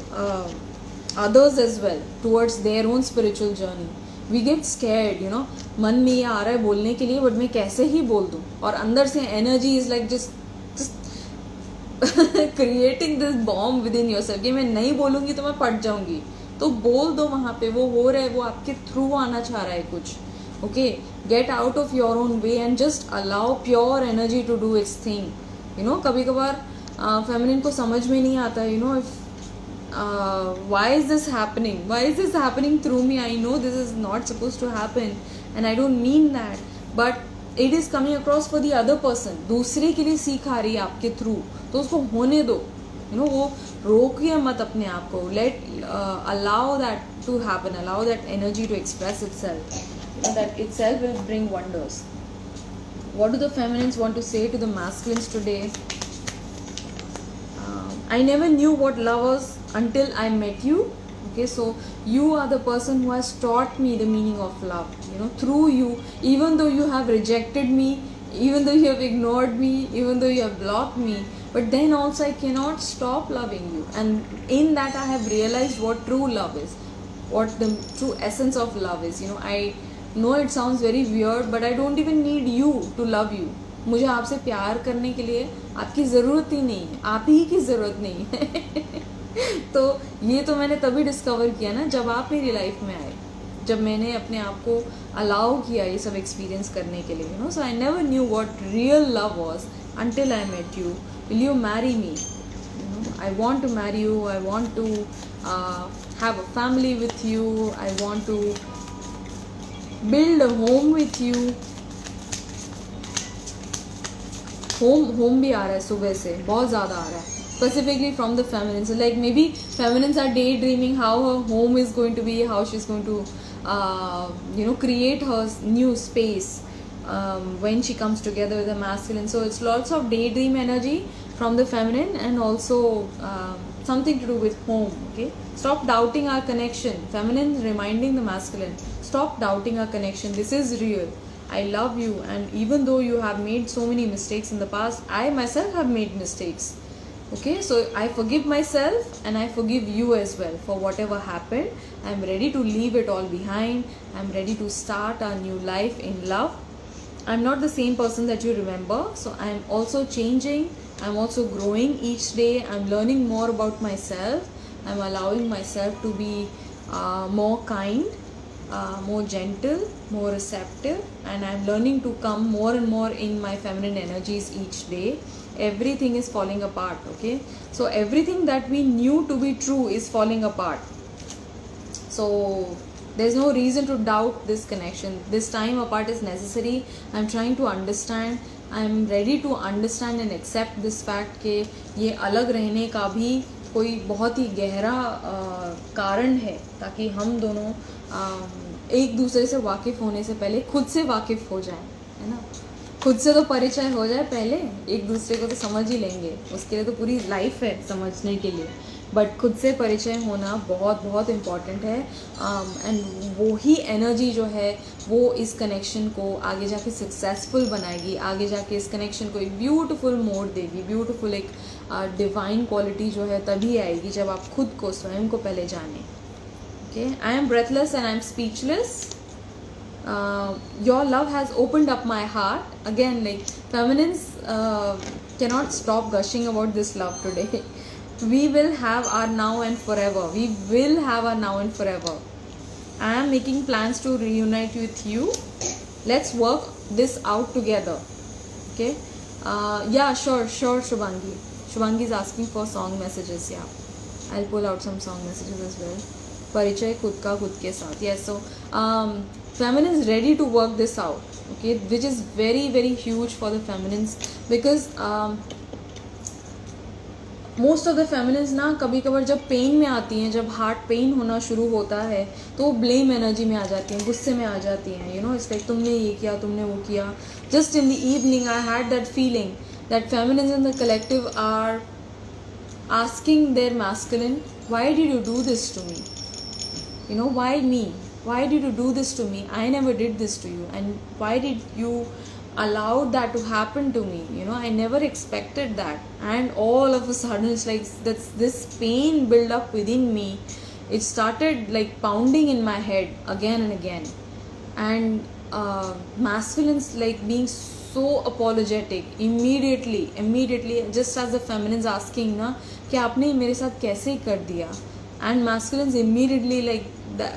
others as well towards their own spiritual journey. We get scared, मन में ये आ रहा है बोलने के लिए, but मैं कैसे ही बोल दूँ, और अंदर से energy is like just creating this bomb with in yourself कि मैं नहीं बोलूँगी तो मैं फट जाऊँगी. तो बोल दो वहाँ पे. वो हो रहा है, वो आपके थ्रू आना चाह रहा है कुछ. Okay, get out of your own way and just allow pure energy to do its thing. कभी कभार फेमिनिन को समझ में नहीं आता, if why is this happening through me? I know this is not supposed to happen and I don't mean that, but it is coming across for the other person. दूसरे के लिए सीख आ रही है आपके थ्रू, तो उसको होने दो. वो रोकिए मत अपने आप को. Let allow that to happen, allow that energy to express itself. That itself will bring wonders. What do the feminines want to say to the masculines today? I never knew what love was until I met you. Okay, so you are the person who has taught me the meaning of love. Through you, even though you have rejected me, even though you have ignored me, even though you have blocked me, but then also I cannot stop loving you. And in that I have realized what true love is, what the true essence of love is. I know it sounds very weird, but I don't even need you to love you. मुझे आपसे प्यार करने के लिए आपकी ज़रूरत ही नहीं है, आप ही की ज़रूरत नहीं है. तो ये तो मैंने तभी डिस्कवर किया ना, जब आप मेरी लाइफ में आए, जब मैंने अपने आप को अलाउ किया ये सब एक्सपीरियंस करने के लिए. So I never knew what real love was until I met you. Will you marry me? I want to marry you. I want to have a family with you. I want to build a home with you. Home भी आ रहा है सुबह से, बहुत ज़्यादा आ रहा है, specifically from the feminines. Like maybe feminines are daydreaming how her home is going to be, how she's going to create her new space when she comes together with the masculine. So it's lots of daydream energy from the feminine, and also something to do with home. Okay, stop doubting our connection. Feminine reminding the masculine, stop doubting our connection. This is real. I love you, and even though you have made so many mistakes in the past, I myself have made mistakes. Okay, so I forgive myself and I forgive you as well for whatever happened. I'm ready to leave it all behind. I'm ready to start a new life in love. I'm not the same person that you remember, so I'm also changing. I'm also growing each day. I'm learning more about myself. I'm allowing myself to be more kind. more gentle, more receptive, and I'm learning to come more and more in my feminine energies each day. Everything is falling apart, okay? So everything that we knew to be true is falling apart. So there's no reason to doubt this connection. This time apart is necessary. I'm trying to understand. I'm ready to understand and accept this fact कि ये अलग रहने का भी कोई बहुत ही गहरा कारण है, ताकि हम दोनों एक दूसरे से वाकिफ़ होने से पहले खुद से वाकिफ़ हो जाएं, है ना? खुद से तो परिचय हो जाए पहले, एक दूसरे को तो समझ ही लेंगे, उसके लिए तो पूरी लाइफ है समझने के लिए, बट खुद से परिचय होना बहुत बहुत इम्पॉर्टेंट है. एंड वो ही एनर्जी जो है वो इस कनेक्शन को आगे जाके सक्सेसफुल बनाएगी, आगे जाके इस कनेक्शन को एक ब्यूटीफुल मोड देगी, ब्यूटीफुल एक डिवाइन क्वालिटी जो है तभी आएगी जब आप खुद को, स्वयं को पहले जानें. Okay, I am breathless and I am speechless. Your love has opened up my heart. Again, like feminines cannot stop gushing about this love today. We will have our now and forever. We will have our now and forever. I am making plans to reunite with you. Let's work this out together. Okay? Yeah, sure, Shubhangi. Shubhangi is asking for song messages. Yeah, I'll pull out some song messages as well. परिचय खुद का खुद के साथ. Yes, so feminine is ready to work this out, okay, which is very very huge for the feminines, because most of the feminines ना कभी कभार जब पेन में आती हैं, जब हार्ट पेन होना शुरू होता है, तो वो ब्लेम एनर्जी में आ जाती हैं, गुस्से में आ जाती हैं. यू नो, इट्स लाइक तुमने ये किया, तुमने वो किया. Just in the evening I had that feeling that feminines in the collective are asking their masculine, why did you do this to me? You know, why me? Why did you do this to me? I never did this to you. And why did you allow that to happen to me? You know, I never expected that. And all of a sudden, it's like this pain built up within me. It started like pounding in my head again and again. And masculines like being so apologetic immediately, just as the feminines asking ना कि आपने मेरे साथ कैसे कर दिया. And masculines immediately like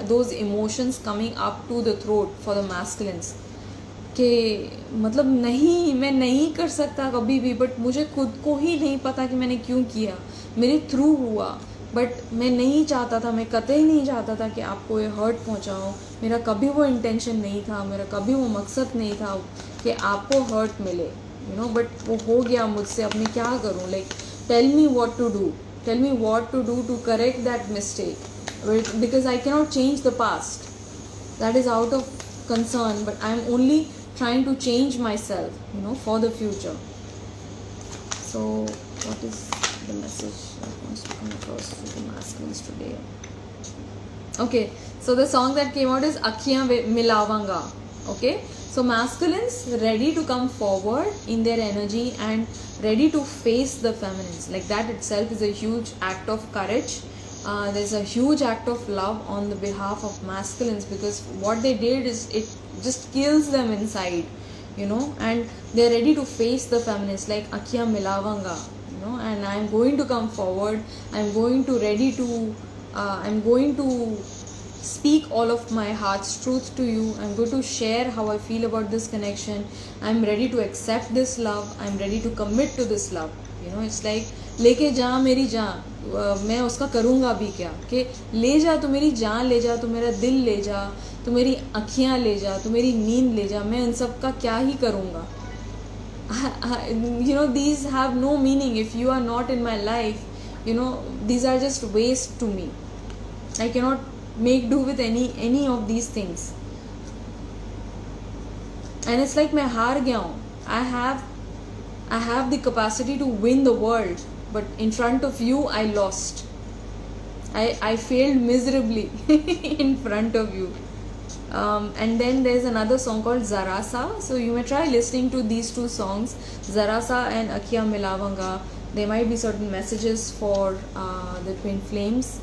those emotions coming up to the throat for the masculines कि मतलब नहीं, मैं नहीं कर सकता कभी भी, बट मुझे खुद को ही नहीं पता कि मैंने क्यों किया, मेरे थ्रू हुआ, बट मैं नहीं चाहता था, मैं कतई नहीं चाहता था कि आपको ये हर्ट पहुंचाऊं. मेरा कभी वो इंटेंशन नहीं था, मेरा कभी वो मकसद नहीं था कि आपको हर्ट मिले, यू नो, बट वो हो गया मुझसे. अब मैं क्या करूं? Like tell me what to do, tell me what to do to correct that mistake, because I cannot change the past, that is out of concern, but I am only trying to change myself, you know, for the future. So what is the message that wants to come across to the masculines today? Okay, so the song that came out is Akhiyan Milavanga. Okay, so masculines ready to come forward in their energy and ready to face the feminines. Like that itself is a huge act of courage. There's a huge act of love on the behalf of masculines, because what they did is it just kills them inside, you know, and they're ready to face the feminists like Akhiya Milavanga, you know, and I'm going to come forward. I'm going to speak all of my heart's truth to you. I'm going to share how I feel about this connection. I'm ready to accept this love. I'm ready to commit to this love. You know, it's like लेके जा मेरी जान, मैं उसका करूँगा भी क्या, कि ले जा तो मेरी जान ले जा, तो मेरा दिल ले जा, तो मेरी अखियाँ ले जा, तो मेरी नींद ले जा, मैं उन सब का क्या ही करूँगा. You know, these have no meaning if you are not in my life. You know, these are just waste to me. I cannot make do with any of these things, and it's like मैं हार गया हूँ. I have the capacity to win the world, but in front of you I lost. I failed miserably in front of you. And then there's another song called Zarasa, so you may try listening to these two songs, Zarasa and Akhiya Milavanga. There might be certain messages for the twin flames.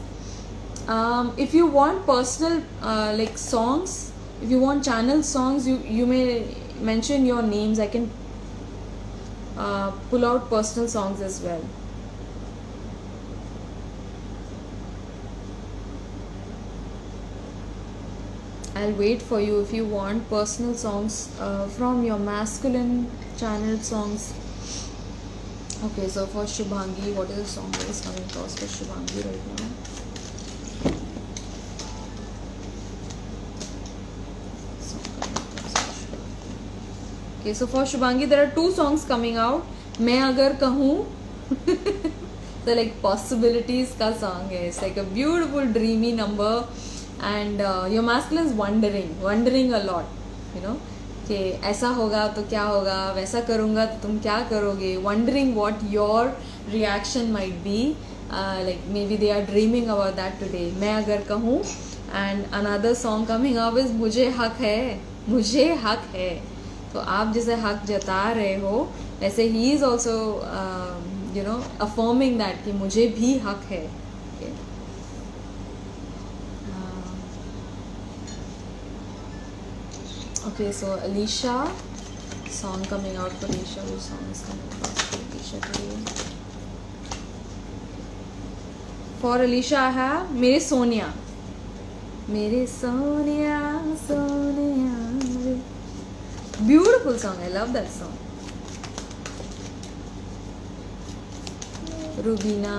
If you want personal like songs, if you want channel songs, you may mention your names. I can pull out personal songs as well. I'll wait for you if you want personal songs from your masculine channel songs. Okay, so for Shubhangi, what is the song that is coming across for Shubhangi right now? Okay, so for Shubhangi, there are 2 songs coming out. मैं अगर कहूँ the like possibilities का song है. It's like a beautiful dreamy number, and your masculine is wondering a lot, you know, कि ऐसा होगा तो क्या होगा, वैसा करूँगा तो तुम क्या करोगे, wondering what your reaction might be. Like maybe they are dreaming about that today. मैं अगर कहूँ, and another song coming up is मुझे हक है. तो आप जैसे हक जता रहे हो, वैसे he is also you know affirming that कि मुझे भी हक है. Okay, so Alicia, song coming out for Alicia. Which song is coming out for Alicia today? For Alicia, I have मेरे Sonia. Beautiful song. I love that song. Rubina.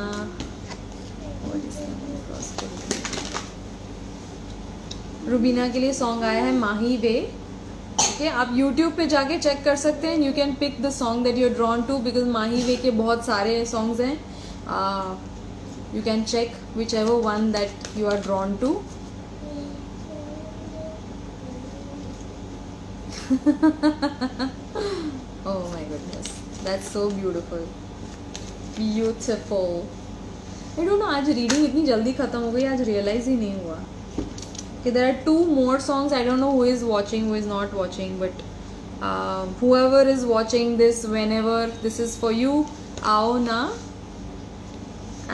What is coming across for Rubina? Rubina के लिए song आया है माही वे. Okay, आप YouTube पे जाके check कर सकते हैं. You can pick the song that you're drawn to because माही वे के बहुत सारे songs हैं. You can check whichever one that you are drawn to. Oh my goodness, that's so beautiful. I don't know, आज reading इतनी जल्दी खत्म हो गई, आज रियलाइज ही नहीं हुआ कि there are 2 more songs. I don't know who is watching, who is not watching, but whoever is watching this, whenever this is for you, आओ ना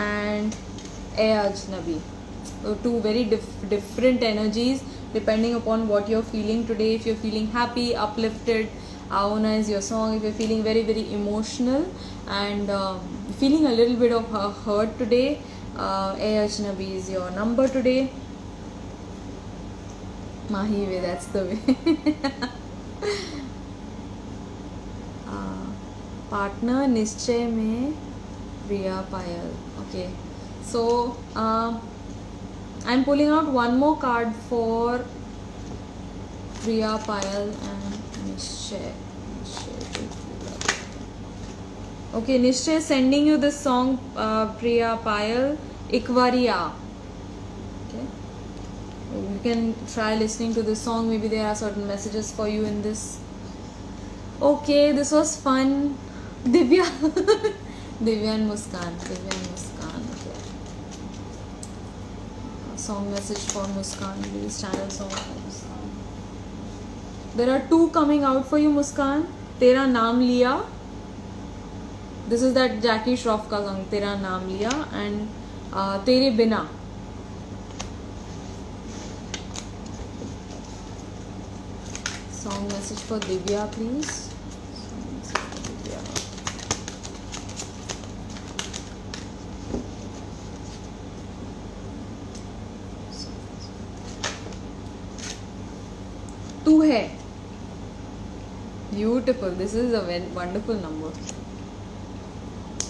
and ए अजनबी. So 2 very different energies depending upon what you're feeling today. If you're feeling happy, uplifted, Aona is your song. If you're feeling very very emotional and feeling a little bit of hurt today, A Ajnabi is your number today. Mahi way, that's the way. Partner निश्चय में Priya Payal. Okay, so I'm pulling out one more card for Priya Payal and Nishchay. Okay, Nishchay is sending you this song, Priya Payal, Ikwaria. Okay, you can try listening to this song. Maybe there are certain messages for you in this. Okay, this was fun. Divya. Divya and Muskan. Okay. Song message for Muskan, please. Channel song for Muskan. There are 2 coming out for you, Muskan. तेरा नाम लिया. This is that Jackie Shroff का song, तेरा नाम लिया, and तेरे बिना. Song message for Divya, please. Song message for Divya. 2 है. Beautiful. This is a very wonderful number.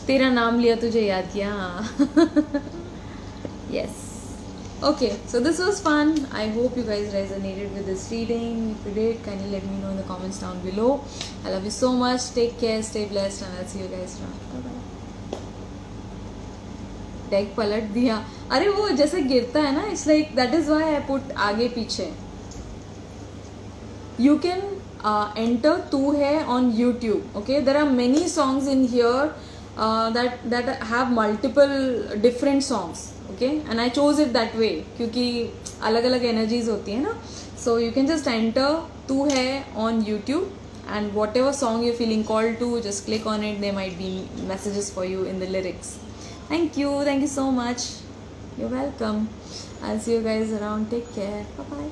तेरा नाम लिया तुझे याद किया. Yes. Okay, so this was fun. I hope you guys resonated with this reading. If you did, kindly let me know in the comments down below. I love you so much. Take care, stay blessed, and I'll see you guys around. Bye bye. Deck पलट दिया. अरे वो जैसे गिरता है ना, it's like that is why I put आगे पीछे. You can enter Tu Hai on YouTube. Okay, there are many songs in here that have multiple different songs. Okay, and I chose it that way क्योंकि अलग अलग energies होती है ना. So you can just enter Tu Hai on YouTube, and whatever song you're feeling called to, just click on it. There might be messages for you in the lyrics. Thank you so much. You're welcome. I'll see you guys around. Take care. Bye bye.